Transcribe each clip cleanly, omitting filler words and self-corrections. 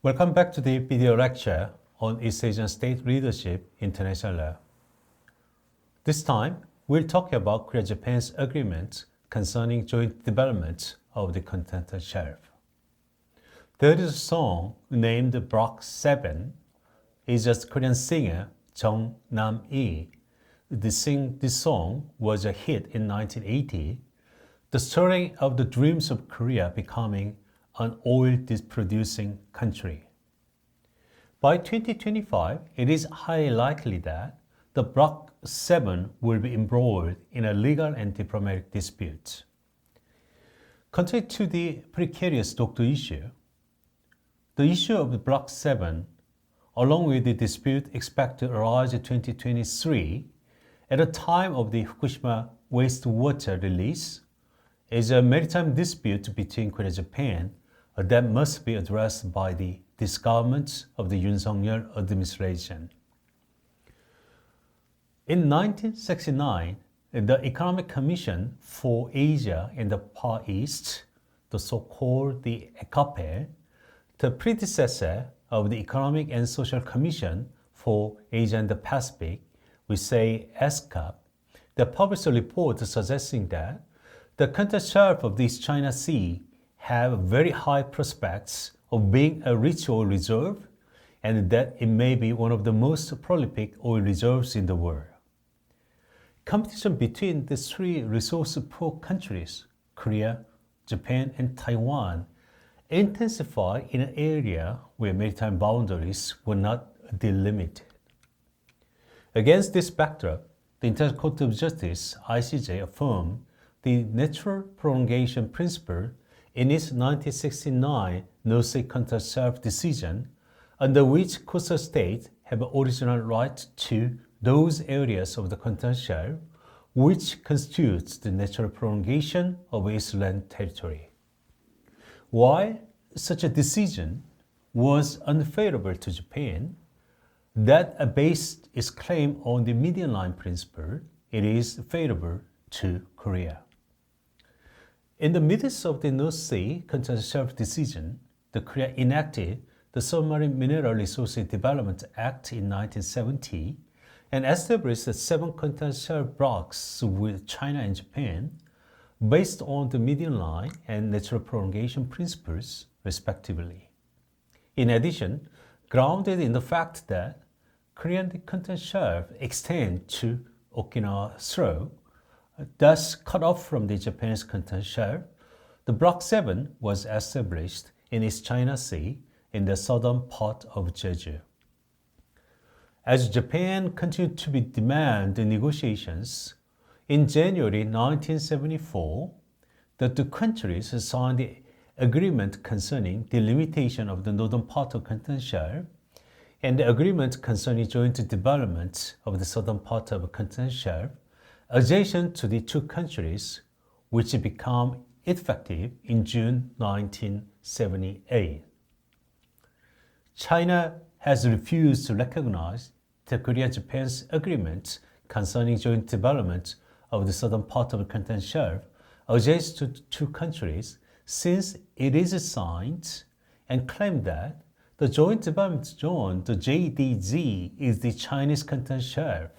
Welcome back to the video lecture on East Asian State Leadership International Law. This time, we'll talk about Korea-Japan's agreement concerning joint development of the Continental Shelf. There is a song named Block 7. It's a Korean singer, Jung Nam-lee. This song was a hit in 1980. The story of the dreams of Korea becoming an oil-producing country. By 2025, it is highly likely that the Block 7 will be embroiled in a legal and diplomatic dispute. Contrary to the precarious Dokdo issue, the issue of the Block 7, along with the dispute expected to arise in 2023, at the time of the Fukushima wastewater release, is a maritime dispute between Korea and Japan that must be addressed by this government of the Yoon Suk-yeol administration. In 1969, the Economic Commission for Asia and the Far East, the so-called the ECOPE, the predecessor of the Economic and Social Commission for Asia and the Pacific, we say ESCAP, they published a report suggesting that the continental shelf of the East China Sea have very high prospects of being a rich oil reserve and that it may be one of the most prolific oil reserves in the world. Competition between the three resource-poor countries, Korea, Japan, and Taiwan, intensified in an area where maritime boundaries were not delimited. Against this backdrop, the International Court of Justice, ICJ, affirmed the natural prolongation principle in its 1969 North Sea Continental Shelf decision, under which coastal states have original right to those areas of the continental shelf which constitutes the natural prolongation of its land territory. While such a decision was unfavorable to Japan, that based its claim on the median line principle, it is favorable to Korea. In the midst of the North Sea Continental Shelf decision, the Korea enacted the Submarine Mineral Resources Development Act in 1970 and established the 7 continental shelf blocks with China and Japan based on the median line and natural prolongation principles, respectively. In addition, grounded in the fact that Korean continental shelf extends to Okinawa Straits, thus cut off from the Japanese continental shelf, the Block 7 was established in East China Sea in the southern part of Jeju. As Japan continued to demand the negotiations, in January 1974, the two countries signed the agreement concerning the delimitation of the northern part of continental shelf and the agreement concerning joint development of the southern part of continental shelf adjacent to the two countries, which became effective in June 1978. China has refused to recognize the Korea-Japan's agreement concerning joint development of the southern part of the continental shelf adjacent to two countries since it is signed and claimed that the joint development zone, the JDZ, is the Chinese continental shelf.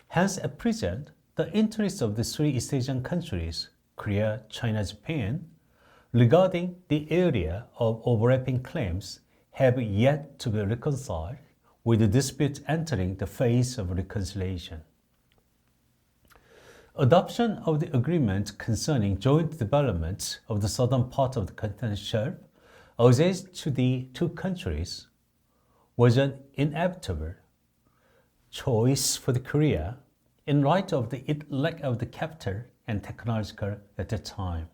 Hence, at present, the interests of the three East Asian countries, Korea, China, Japan, regarding the area of overlapping claims have yet to be reconciled, with the dispute entering the phase of reconciliation. Adoption of the agreement concerning joint development of the southern part of the continental shelf adjacent to the two countries was an inevitable choice for the Korea in light of the lack of the capital and technological at the time.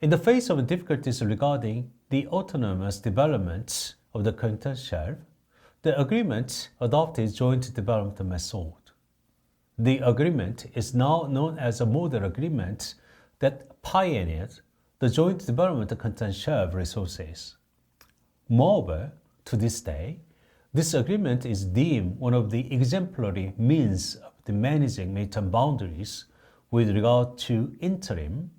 In the face of difficulties regarding the autonomous development of the continental shelf, the agreement adopted joint development method. The agreement is now known as a model agreement that pioneered the joint development of continental shelf resources. Moreover, to this day, this agreement is deemed one of the exemplary means of managing maritime boundaries with regard to interim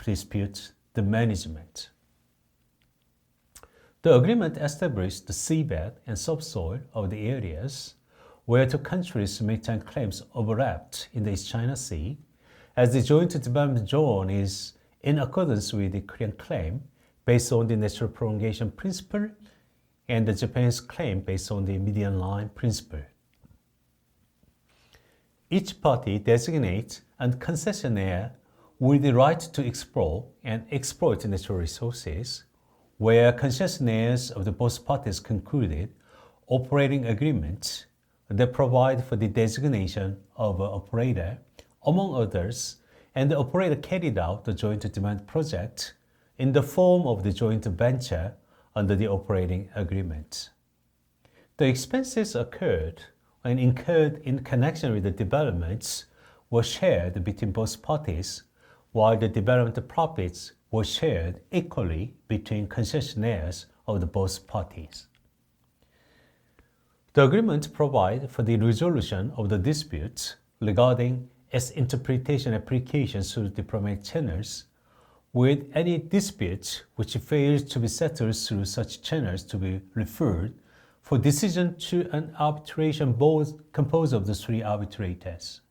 dispute management. The agreement established the seabed and subsoil of the areas where two countries' maritime claims overlapped in the East China Sea, as the joint development zone is in accordance with the Korean claim based on the natural prolongation principle and the Japanese claim based on the median line principle. Each party designates a concessionaire with the right to explore and exploit natural resources, where concessionaires of the both parties concluded operating agreements that provide for the designation of an operator, among others, and the operator carried out the joint development project in the form of the joint venture under the operating agreement. The expenses occurred and incurred in connection with the developments were shared between both parties, while the development profits were shared equally between concessionaires of the both parties. The agreement provides for the resolution of the disputes regarding its interpretation applications through diplomatic channels, with any disputes which fails to be settled through such channels to be referred for decision to an arbitration board composed of the three arbitrators.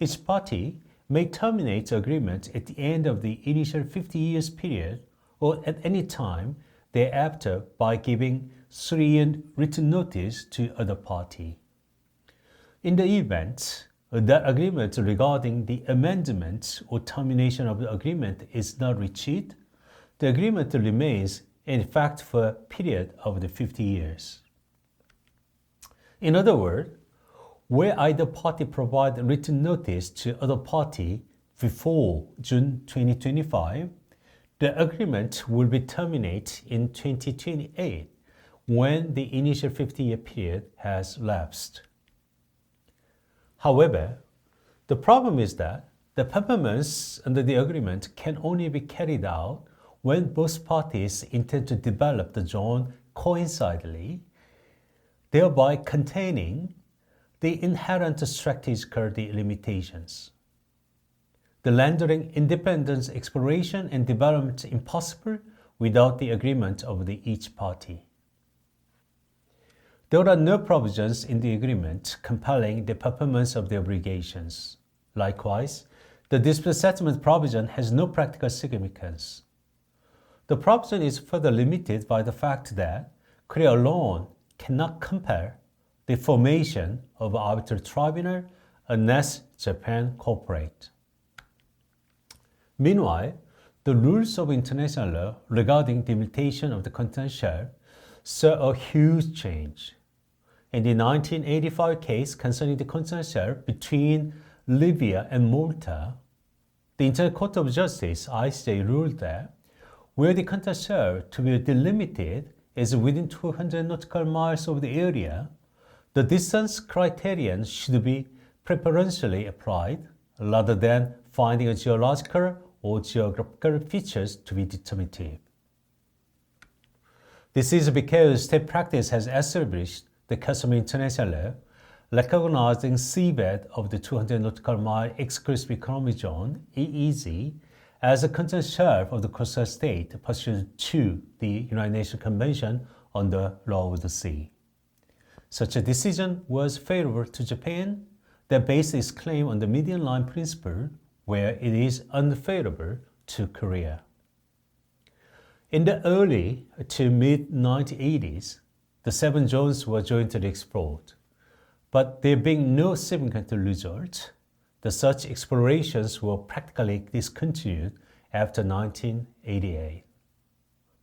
Each party may terminate the agreement at the end of the initial 50 years period or at any time thereafter by giving 3 written notice to other party. In the event that agreement regarding the amendment or termination of the agreement is not reached, the agreement remains in effect for a period of the 50 years. In other words, where either party provide written notice to other party before June 2025, the agreement will be terminated in 2028 when the initial 50-year period has lapsed. However, the problem is that the performance under the agreement can only be carried out when both parties intend to develop the zone coincidentally, thereby containing the inherent strategical limitations. The rendering independent exploration and development impossible without the agreement of each party. There are no provisions in the agreement compelling the performance of the obligations. Likewise, the dispute settlement provision has no practical significance. The provision is further limited by the fact that Korea alone cannot compel the formation of an arbitral tribunal unless Japan cooperates. Meanwhile, the rules of international law regarding delimitation of the continental shelf saw a huge change. In the 1985 case concerning the continental shelf between Libya and Malta, the International Court of Justice (ICJ) ruled that where the continental shelf to be delimited is within 200 nautical miles of the area, the distance criterion should be preferentially applied rather than finding a geological or geographical features to be determinative. This is because state practice has established the customary international law recognizing seabed of the 200 nautical mile exclusive economic zone (EEZ) as a continental shelf of the coastal state pursuant to the United Nations Convention on the Law of the Sea. Such a decision was favorable to Japan that based its claim on the median line principle, where it is unfavorable to Korea. In the early to mid-1980s, the 7 zones were jointly explored, but there being no significant result, the such explorations were practically discontinued after 1988.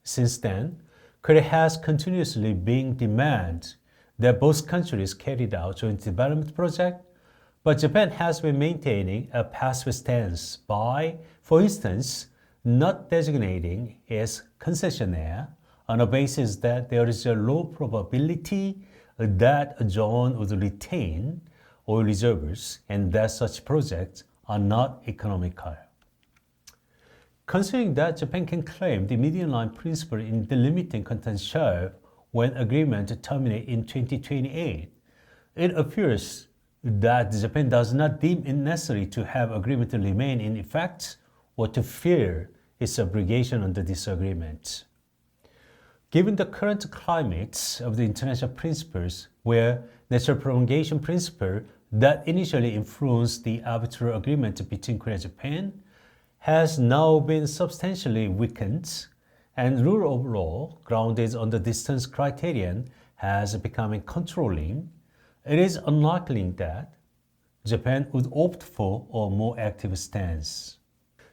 Since then, Korea has continuously been demanded that both countries carried out joint development projects, but Japan has been maintaining a passive stance by, for instance, not designating its concessionaire on a basis that there is a low probability that a zone would retain oil reserves and that such projects are not economical. Considering that Japan can claim the median line principle in delimiting continental shelf when agreement terminates in 2028, it appears that Japan does not deem it necessary to have agreement remain in effect or to fear its obligation under this agreement. Given the current climate of the international principles, where natural prolongation principle that initially influenced the arbitral agreement between Korea and Japan has now been substantially weakened, and rule of law grounded on the distance criterion has become controlling, it is unlikely that Japan would opt for a more active stance.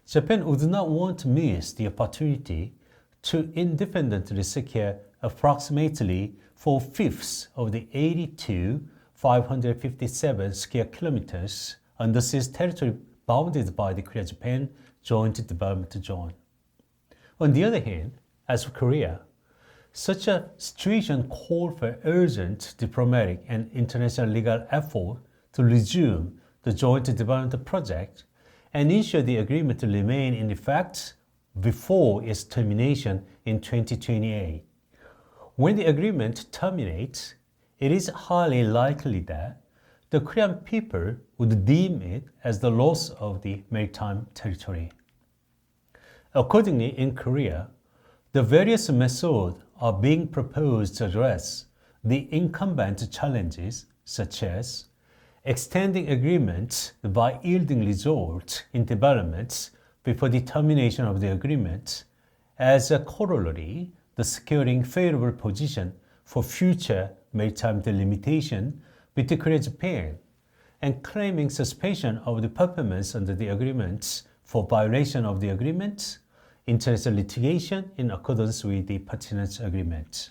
Japan would not want to miss the opportunity to independently secure approximately 4/5 of the 82,557 square kilometers undersea territory bounded by the Korea-Japan Joint Development Zone. On the other hand, as for Korea, such a situation called for urgent diplomatic and international legal effort to resume the joint development project and ensure the agreement to remain in effect before its termination in 2028. When the agreement terminates, it is highly likely that the Korean people would deem it as the loss of the maritime territory. Accordingly, in Korea, the various methods are being proposed to address the incumbent challenges, such as extending agreements by yielding results in developments before the termination of the agreement, as a corollary, the securing favorable position for future maritime delimitation between Korea and Japan, and claiming suspension of the performance under the agreements for violation of the agreement, international litigation in accordance with the pertinent agreement.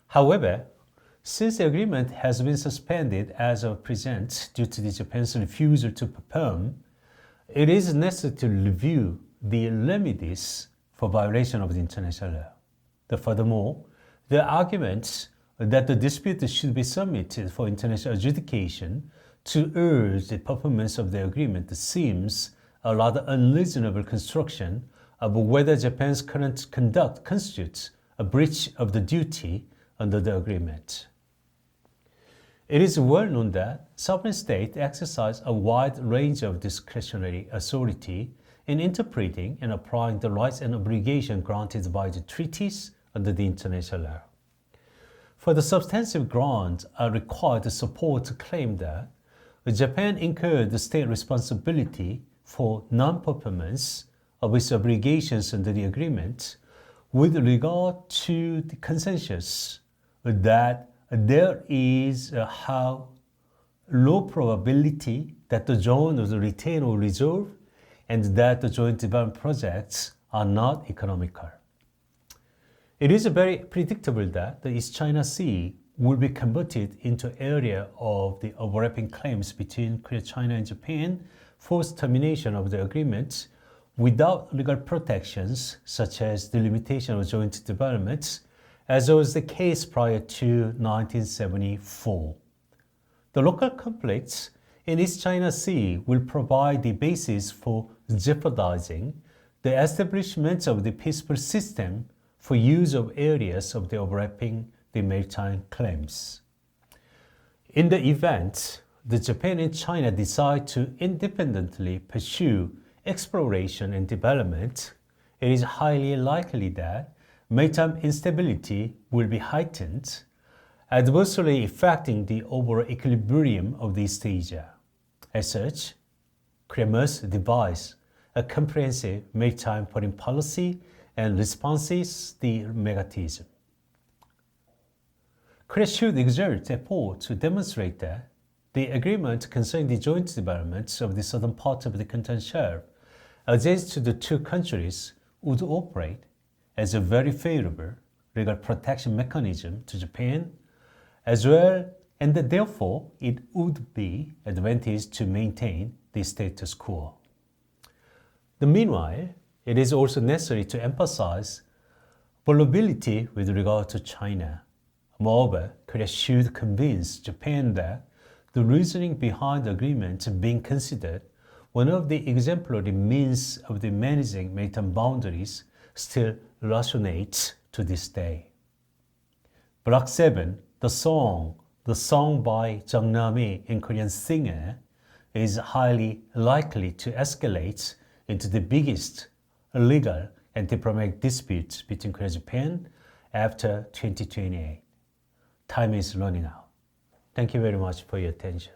However, since the agreement has been suspended as of present due to the Japan's refusal to perform, it is necessary to review the remedies for violation of the international law. Furthermore, the argument that the dispute should be submitted for international adjudication to urge the performance of the agreement seems a rather unreasonable construction of whether Japan's current conduct constitutes a breach of the duty under the agreement. It is well known that sovereign states exercise a wide range of discretionary authority in interpreting and applying the rights and obligations granted by the treaties under the international law. For the substantive grounds are required to support the claim that Japan incurred the state responsibility for non-performance of its obligations under the agreement with regard to the consensus that there is a low probability that the zone will retain or resolve, and that the joint development projects are not economical. It is very predictable that the East China Sea will be converted into area of the overlapping claims between Korea, China, and Japan forced termination of the agreement without legal protections such as the limitation of joint developments, as was the case prior to 1974. The local conflicts in East China Sea will provide the basis for jeopardizing the establishment of the peaceful system for use of areas of the overlapping the maritime claims. In the event that Japan and China decide to independently pursue exploration and development, it is highly likely that maritime instability will be heightened, adversely affecting the overall equilibrium of East Asia. As such, Korea must devise a comprehensive maritime foreign policy and responses the mechanism. Korea should exert effort to demonstrate that the agreement concerning the joint development of the southern part of the continental shelf adjacent to the two countries would operate as a very favorable legal protection mechanism to Japan as well, and that therefore it would be advantageous to maintain the status quo. Meanwhile, it is also necessary to emphasize vulnerability with regard to China. Moreover, Korea should convince Japan that the reasoning behind the agreement being considered one of the exemplary means of the managing maritime boundaries still resonates to this day. Block 7, the song by Jung Nam-hee in Korean singer, is highly likely to escalate into the biggest legal and diplomatic dispute between Korea and Japan after 2028. Time is running out. Thank you very much for your attention.